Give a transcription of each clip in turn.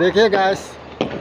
देखिए गैस।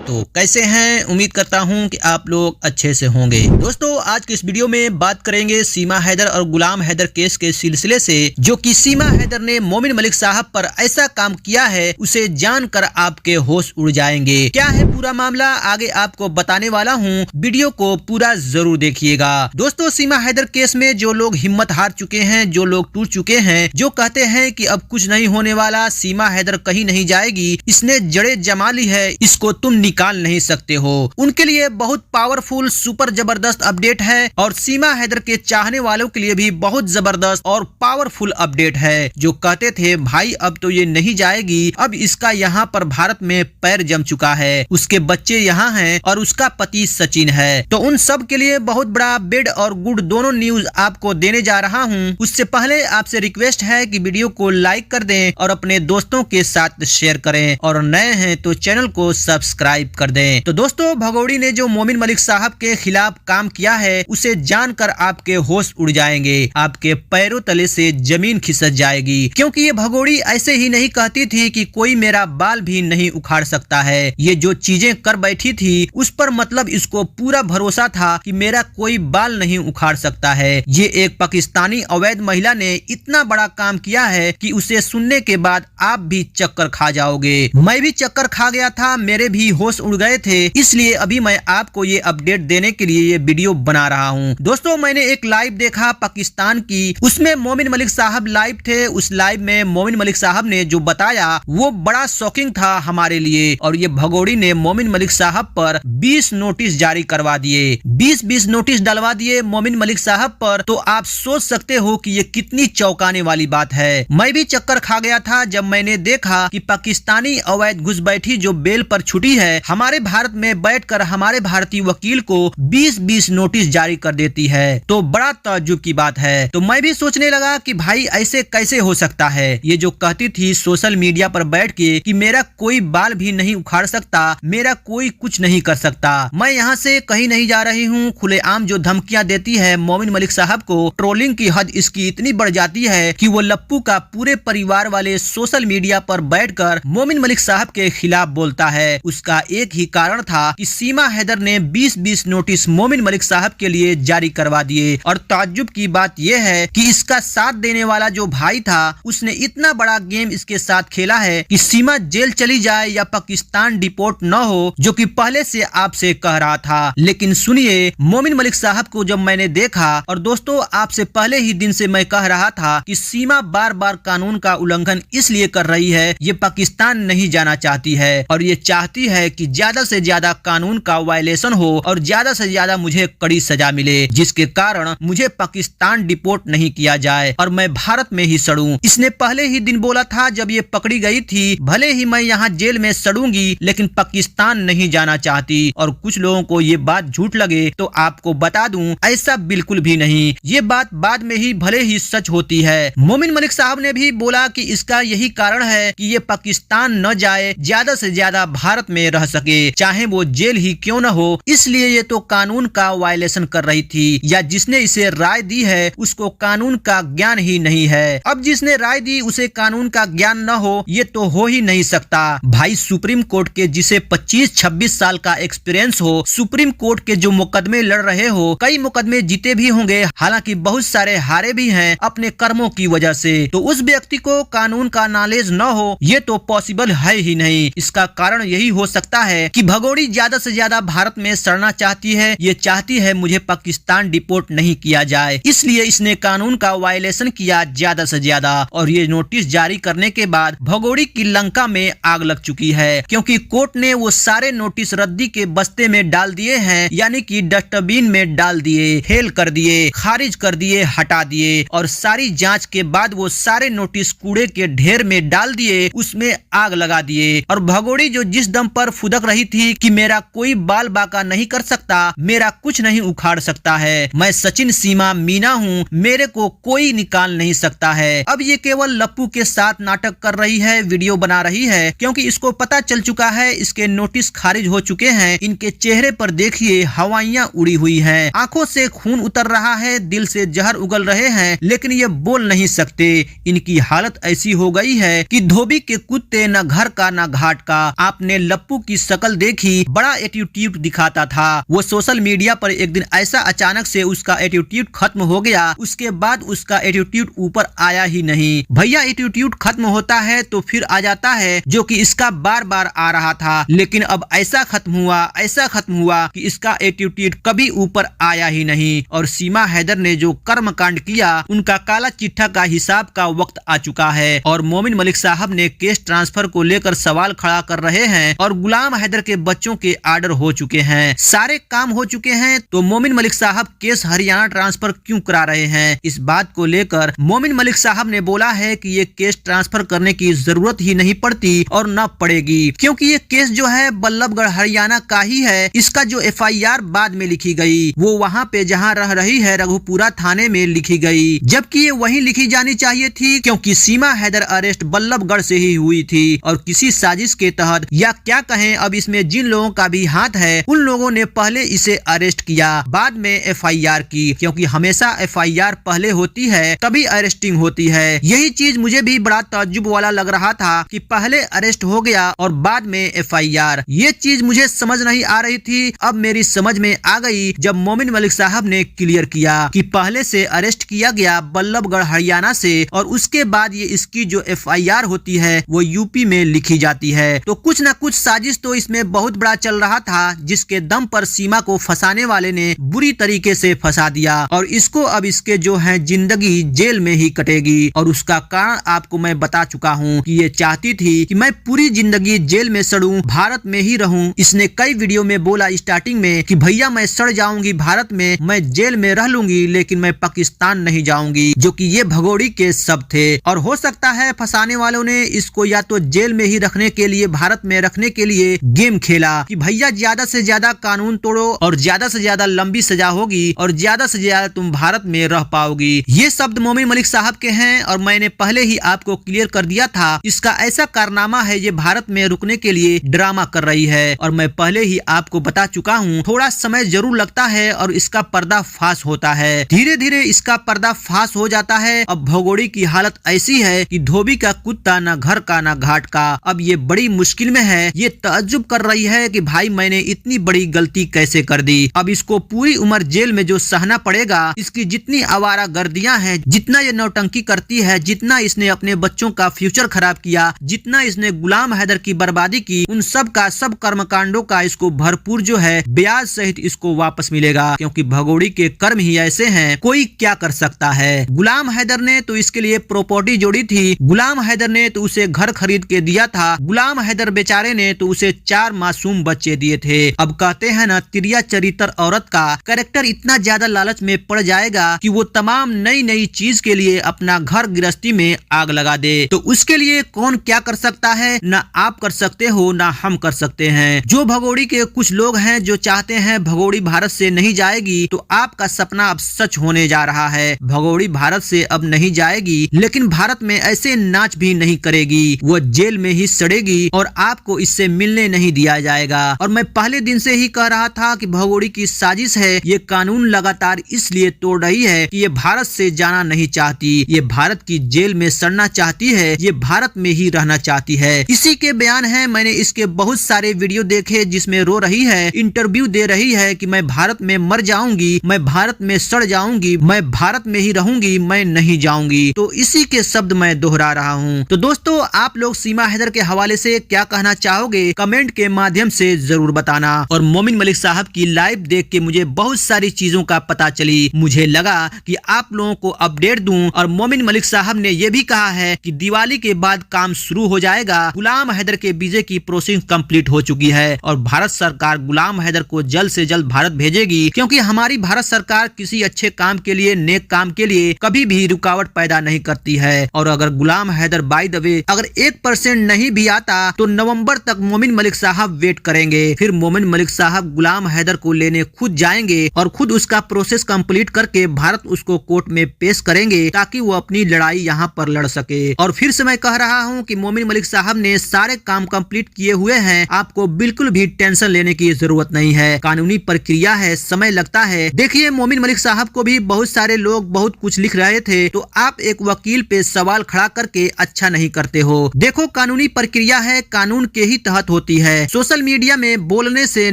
तो कैसे हैं, उम्मीद करता हूं कि आप लोग अच्छे से होंगे। दोस्तों, आज की इस वीडियो में बात करेंगे सीमा हैदर और गुलाम हैदर केस के सिलसिले से, जो कि सीमा हैदर ने मोमिन मलिक साहब पर ऐसा काम किया है, उसे जानकर आपके होश उड़ जाएंगे। क्या है पूरा मामला, आगे आपको बताने वाला हूं, वीडियो को पूरा जरूर देखिएगा। दोस्तों, सीमा हैदर केस में जो लोग हिम्मत हार चुके हैं, जो लोग टूट चुके हैं, जो कहते हैं कि अब कुछ नहीं होने वाला, सीमा हैदर कहीं नहीं जाएगी, इसने जड़ें जमा ली है, इसको तुम निकाल नहीं सकते हो, उनके लिए बहुत पावरफुल सुपर जबरदस्त अपडेट है। और सीमा हैदर के चाहने वालों के लिए भी बहुत जबरदस्त और पावरफुल अपडेट है, जो कहते थे भाई अब तो ये नहीं जाएगी, अब इसका यहाँ पर भारत में पैर जम चुका है, उसके बच्चे यहाँ हैं और उसका पति सचिन है। तो उन सब के लिए बहुत बड़ा बेड और गुड दोनों न्यूज आपको देने जा रहा हूँ। उससे पहले आपसे रिक्वेस्ट है कि वीडियो को लाइक कर दें और अपने दोस्तों के साथ शेयर करें, और नए हैं तो चैनल को सब्सक्राइब कर दें। तो दोस्तों, भगोड़ी ने जो मोमिन मलिक साहब के खिलाफ काम किया है, उसे जानकर आपके होश उड़ जाएंगे, आपके पैरों तले से जमीन खिसक जाएगी। क्योंकि ये भगोड़ी ऐसे ही नहीं कहती थी कि कोई मेरा बाल भी नहीं उखाड़ सकता है। ये जो चीजें कर बैठी थी, उस पर मतलब इसको पूरा भरोसा था कि मेरा कोई बाल नहीं उखाड़ सकता है। ये एक पाकिस्तानी अवैध महिला ने इतना बड़ा काम किया है कि उसे सुनने के बाद आप भी चक्कर खा जाओगे। मैं भी चक्कर खा गया था, मेरे भी होश उड़ गए थे, इसलिए अभी मैं आपको ये अपडेट देने के लिए ये वीडियो बना रहा हूँ। दोस्तों, मैंने एक लाइव देखा पाकिस्तान की, उसमें मोमिन मलिक साहब लाइव थे। उस लाइव में मोमिन मलिक साहब ने जो बताया वो बड़ा शॉकिंग था हमारे लिए, और ये भगोड़ी ने मोमिन मलिक साहब पर 20 नोटिस जारी करवा दिए, 20 नोटिस डलवा दिए मोमिन मलिक साहब पर। तो आप सोच सकते हो कि ये कितनी चौंकाने वाली बात है। मैं भी चक्कर खा गया था जब मैंने देखा कि पाकिस्तानी अवैध घुसपैठी जो बेल पर छुटी है, हमारे भारत में बैठकर हमारे भारतीय वकील को 20 नोटिस जारी कर देती है। तो बड़ा ताज्जुब की बात है। तो मैं भी सोचने लगा कि भाई ऐसे कैसे हो सकता है। ये जो कहती थी सोशल मीडिया पर बैठ के कि मेरा कोई बाल भी नहीं उखाड़ सकता, मेरा कोई कुछ नहीं कर सकता, मैं यहाँ से कहीं नहीं जा रही हूँ, खुलेआम जो धमकियां देती है मोमिन मलिक साहब को, ट्रोलिंग की हद इसकी इतनी बढ़ जाती है कि वो लप्पू का पूरे परिवार वाले सोशल मीडिया पर बैठकर मोमिन मलिक साहब के खिलाफ बोलता है। उसका एक ही कारण था कि सीमा हैदर ने 20 नोटिस मोमिन मलिक साहब के लिए जारी करवा दिए। और ताज्जुब की बात यह है कि इसका साथ देने वाला जो भाई था, उसने इतना बड़ा गेम इसके साथ खेला है कि सीमा जेल चली जाए या पाकिस्तान डिपोर्ट न हो, जो कि पहले से आपसे कह रहा था। लेकिन सुनिए, मोमिन मलिक साहब को जब मैंने देखा, और दोस्तों आपसे पहले ही दिन से मैं कह रहा था कि सीमा बार बार कानून का उल्लंघन इसलिए कर रही है, ये पाकिस्तान नहीं जाना चाहती है, और ये चाहती है कि ज्यादा से ज्यादा कानून का वायलेशन हो और ज्यादा से ज्यादा मुझे कड़ी सजा मिले, जिसके कारण मुझे पाकिस्तान डिपोर्ट नहीं किया जाए और मैं भारत में ही सड़ूं। इसने पहले ही दिन बोला था जब ये पकड़ी गई थी, भले ही मैं यहाँ जेल में सड़ूंगी लेकिन पाकिस्तान नहीं जाना चाहती। और कुछ लोगों को ये बात झूठ लगे तो आपको बता दूं, ऐसा बिल्कुल भी नहीं। ये बात बाद में ही भले ही सच होती है। मोमिन मलिक साहब ने भी बोला कि इसका यही कारण है कि ये पाकिस्तान न जाए, ज्यादा से ज्यादा भारत में रह सके, चाहे वो जेल ही क्यों न हो। इसलिए ये तो कानून का वायलेशन कर रही थी, या जिसने इसे राय दी है उसको कानून का ज्ञान ही नहीं है। अब जिसने राय दी उसे कानून का ज्ञान न हो, ये तो हो ही नहीं सकता। भाई, सुप्रीम कोर्ट के जिसे 25-26 साल का एक्सपीरियंस हो, सुप्रीम कोर्ट के जो मुकदमे लड़ रहे हो, कई मुकदमे जीते भी होंगे, हालांकि बहुत सारे हारे भी हैं अपने कर्मों की वजह से। तो उस व्यक्ति को कानून का नॉलेज न हो, ये तो पॉसिबल है ही नहीं। इसका कारण यही हो सकता है कि भगोड़ी ज्यादा से ज्यादा भारत में सड़ना चाहती है, ये चाहती है मुझे पाकिस्तान डिपोर्ट नहीं किया जाए, इसलिए इसने कानून का वायलेशन किया ज्यादा से ज्यादा। और ये नोटिस जारी करने के बाद भगोड़ी की लंका में आग लग चुकी है, क्योंकि कोर्ट ने वो सारे नोटिस रद्दी के बस्ते में डाल दिए हैं, यानी कि डस्टबिन में डाल दिए, फेल कर दिए, खारिज कर दिए, हटा दिए, और सारी जांच के बाद वो सारे नोटिस कूड़े के ढेर में डाल दिए, उसमें आग लगा दिए। और भगोड़ी जो जिस दम पर फुदक रही थी कि मेरा कोई बाल बाका नहीं कर सकता, मेरा कुछ नहीं उखाड़ सकता है, मैं सचिन सीमा मीना हूँ, मेरे को कोई निकाल नहीं सकता है। अब ये केवल लप्पू के साथ नाटक कर रही है, वीडियो बना रही है, क्योंकि इसको पता चल चुका है, इसके नोटिस खारिज हो चुके हैं। इनके चेहरे पर देखिए हवाइयां उड़ी हुई हैं, आंखों से खून उतर रहा है, दिल से जहर उगल रहे हैं, लेकिन ये बोल नहीं सकते। इनकी हालत ऐसी हो गई है कि धोबी के कुत्ते न घर का न घाट का। आपने लप्पू की शक्ल देखी, बड़ा एटीट्यूड दिखाता था। वो सोशल मीडिया पर एक दिन ऐसा अचानक से उसका एटीट्यूड खत्म हो गया, उसके बाद उसका एटीट्यूड ऊपर आया ही नहीं। भैया एटीट्यूड खत्म होता है तो फिर आ जाता है, जो कि इसका बार बार आ रहा था, लेकिन अब ऐसा खत्म हुआ कि इसका एटीट्यूड कभी ऊपर आया ही नहीं। और सीमा हैदर ने जो कर्मकांड किया, उनका काला चिट्ठा का हिसाब का वक्त आ चुका है। और मोमिन मलिक साहब ने केस ट्रांसफर को लेकर सवाल खड़ा कर रहे हैं, और गुलाम हैदर के बच्चों के आर्डर हो चुके हैं, सारे काम हो चुके हैं, तो मोमिन मलिक साहब केस हरियाणा ट्रांसफर क्यों करा रहे हैं? इस बात को लेकर मोमिन मलिक साहब ने बोला है कि ये केस ट्रांसफर करने की जरूरत ही नहीं पड़ती और न पड़ेगी, क्योंकि ये केस जो है बल्लभगढ़ हरियाणा का ही है। इसका जो एफआईआर बाद में लिखी गई, वो वहाँ पे जहाँ रह रही है रघुपुरा थाने में लिखी गई, जबकि ये वहीं लिखी जानी चाहिए थी, क्योंकि सीमा हैदर अरेस्ट बल्लभगढ़ से ही हुई थी और किसी साजिश के तहत, या क्या कहें अब इसमें जिन लोगों का भी हाथ है, उन लोगों ने पहले इसे अरेस्ट किया, बाद में एफआईआर की, क्योंकि हमेशा एफआईआर पहले होती है तभी अरेस्टिंग होती है। यही चीज मुझे भी बड़ा ताज्जुब वाला लग रहा था कि पहले अरेस्ट हो गया और बाद में एफआईआर। ये चीज मुझे समझ नहीं आ रही थी, अब मेरी समझ में आ गई जब मोमिन मलिक साहब ने क्लियर किया कि पहले से अरेस्ट किया गया बल्लभगढ़ हरियाणा से, और उसके बाद ये इसकी जो एफआईआर होती है वो यूपी में लिखी जाती है। तो कुछ न कुछ साजिश तो इसमें बहुत बड़ा चल रहा था, जिसके दम पर सीमा को फंसाने वाले ने बुरी तरीके से फंसा दिया, और इसको अब इसके जो है जिंदगी जेल में ही कटेगी। और उसका कारण आपको मैं बता चुका हूँ कि ये चाहती थी कि मैं पूरी जिंदगी जेल में सड़ूं, भारत में ही रहूं। इसने कई वीडियो में बोला स्टार्टिंग में कि भैया मैं सड़ जाऊंगी भारत में, मैं जेल में रह लूंगी, लेकिन मैं पाकिस्तान नहीं जाऊंगी, जो कि ये भगोड़ी के शब्द थे। और हो सकता है फंसाने वालों ने इसको या तो जेल में ही रखने के लिए, भारत में रखने के लिए गेम खेला कि भैया ज्यादा से ज्यादा कानून तोड़ो और ज्यादा से ज्यादा लंबी सजा होगी और ज्यादा से ज्यादा तुम भारत में रह पाओगी। ये शब्द मोमिन मलिक साहब के हैं, और मैंने पहले ही आपको क्लियर कर दिया था, इसका ऐसा कारनामा है, ये भारत में रुकने के लिए ड्रामा कर रही है। और मैं पहले ही आपको बता चुका हूँ, थोड़ा समय जरूर लगता है और इसका पर्दा फाश होता है, धीरे धीरे इसका पर्दा फाश हो जाता है। अब भगोड़ी की हालत ऐसी है कि धोबी का कुत्ता न घर का न घाट का। अब ये बड़ी मुश्किल में है, ये ताज्जुब कर रही है कि भाई मैंने इतनी बड़ी गलती कैसे कर दी। अब इसको पूरी उम्र जेल में जो सहना पड़ेगा, इसकी जितनी आवारा गर्दियां हैं, जितना ये नौटंकी करती है, जितना इसने अपने बच्चों का फ्यूचर खराब किया, जितना इसने गुलाम हैदर की बर्बादी की, उन सब का सब कर्मकांडों का इसको भरपूर जो है ब्याज सहित इसको वापस मिलेगा, क्योंकि भगोड़ी के कर्म ही ऐसे हैं, कोई क्या कर सकता है। गुलाम हैदर ने तो इसके लिए प्रॉपर्टी जोड़ी थी, गुलाम हैदर ने तो उसे घर खरीद के दिया था, गुलाम हैदर बेचारे ने तो उसे 4 मासूम बच्चे दिए थे। अब कहते हैं ना, तिरिया चरित्र औरत का कैरेक्टर इतना ज्यादा लालच में पड़ जाएगा कि वो तमाम नई नई चीज के लिए अपना घर गृहस्थी में आग लगा दे। तो उसके लिए कौन क्या कर सकता है? ना आप कर सकते हो, ना हम कर सकते हैं। जो भगोड़ी के कुछ लोग हैं जो चाहते हैं भगोड़ी भारत से नहीं जाएगी, तो आपका सपना अब सच होने जा रहा है। भगोड़ी भारत से अब नहीं जाएगी, लेकिन भारत में ऐसे नाच भी नहीं करेगी, वो जेल में ही सड़ेगी और आपको इससे मिलने नहीं दिया जाएगा। और मैं पहले दिन से ही कह रहा था कि भगोड़ी की साजिश है, ये कानून लगातार इसलिए तोड़ रही है कि ये भारत से जाना नहीं चाहती, ये भारत की जेल में सड़ना चाहती है, ये भारत में ही रहना चाहती है। इसी के बयान है, मैंने इसके बहुत सारे वीडियो देखे जिसमें रो रही है, इंटरव्यू दे रही है कि मैं भारत में मर जाऊंगी, मैं भारत में सड़ जाऊंगी, मैं भारत में ही रहूंगी, मैं नहीं जाऊंगी। तो इसी के शब्द मैं दोहरा रहा हूँ। तो दोस्तों, आप लोग सीमा हैदर के हवाले से क्या कहना चाहोगे, कमेंट के माध्यम से जरूर बताना। और मोमिन मलिक साहब की लाइव देख के मुझे बहुत सारी चीजों का पता चली, मुझे लगा कि आप लोगों को अपडेट दूं। और मोमिन मलिक साहब ने यह भी कहा है कि दिवाली के बाद काम शुरू हो जाएगा, गुलाम हैदर के वीजे की प्रोसेसिंग कंप्लीट हो चुकी है और भारत सरकार गुलाम हैदर को जल्द से जल्द भारत भेजेगी, क्योंकि हमारी भारत सरकार किसी अच्छे काम के लिए, नेक काम के लिए कभी भी रुकावट पैदा नहीं करती है। और अगर गुलाम हैदर बाय द वे अगर 1% नहीं भी आता, तो नवंबर तक मोमिन मोमिन मलिक साहब वेट करेंगे। फिर मोमिन मलिक साहब गुलाम हैदर को लेने खुद जाएंगे और खुद उसका प्रोसेस कंप्लीट करके भारत उसको कोर्ट में पेश करेंगे ताकि वो अपनी लड़ाई यहाँ पर लड़ सके। और फिर से मैं कह रहा हूँ कि मोमिन मलिक साहब ने सारे काम कंप्लीट किए हुए हैं, आपको बिल्कुल भी टेंशन लेने की जरूरत नहीं है। कानूनी प्रक्रिया है, समय लगता है। देखिए मोमिन मलिक साहब को भी बहुत सारे लोग बहुत कुछ लिख रहे थे, तो आप एक वकील पे सवाल खड़ा करके अच्छा नहीं करते हो। देखो कानूनी प्रक्रिया है, कानून के ही तहत होती है, सोशल मीडिया में बोलने से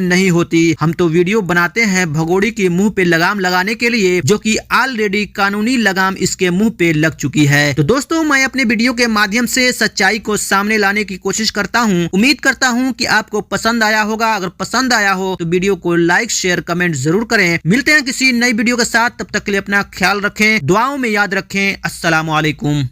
नहीं होती। हम तो वीडियो बनाते हैं भगोड़ी के मुंह पे लगाम लगाने के लिए, जो कि ऑलरेडी कानूनी लगाम इसके मुंह पे लग चुकी है। तो दोस्तों मैं अपने वीडियो के माध्यम से सच्चाई को सामने लाने की कोशिश करता हूँ। उम्मीद करता हूँ कि आपको पसंद आया होगा। अगर पसंद आया हो तो वीडियो को लाइक शेयर कमेंट जरूर करें। मिलते हैं किसी नई वीडियो के साथ, तब तक के लिए अपना ख्याल रखें, दुआओं में याद रखें। अस्सलाम वालेकुम।